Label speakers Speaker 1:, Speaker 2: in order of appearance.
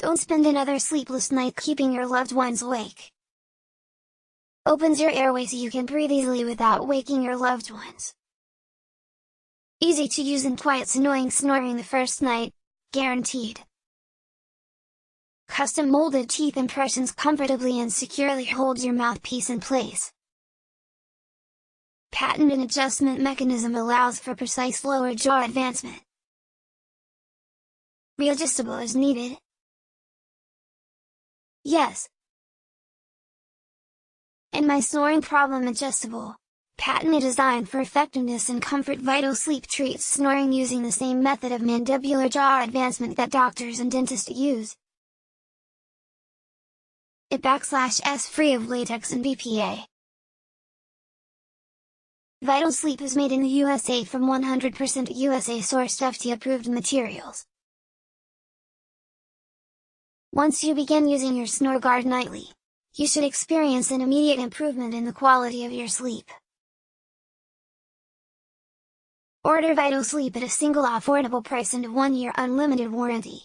Speaker 1: Don't spend another sleepless night keeping your loved ones awake. Opens your airway so you can breathe easily without waking your loved ones. Easy to use and quiets annoying snoring the first night, guaranteed. Custom molded teeth impressions comfortably and securely holds your mouthpiece in place. Patented adjustment mechanism allows for precise lower jaw advancement. Readjustable as needed. Yes. And My Snoring Problem Adjustable, patented design for effectiveness and comfort. Vitalsleep treats snoring using the same method of mandibular jaw advancement that doctors and dentists use. It free of latex and BPA. Vitalsleep is made in the USA from 100% USA sourced FDA-approved materials. Once you begin using your snore guard nightly, you should experience an immediate improvement in the quality of your sleep. Order Vitalsleep at a single affordable price and a 1-year unlimited warranty.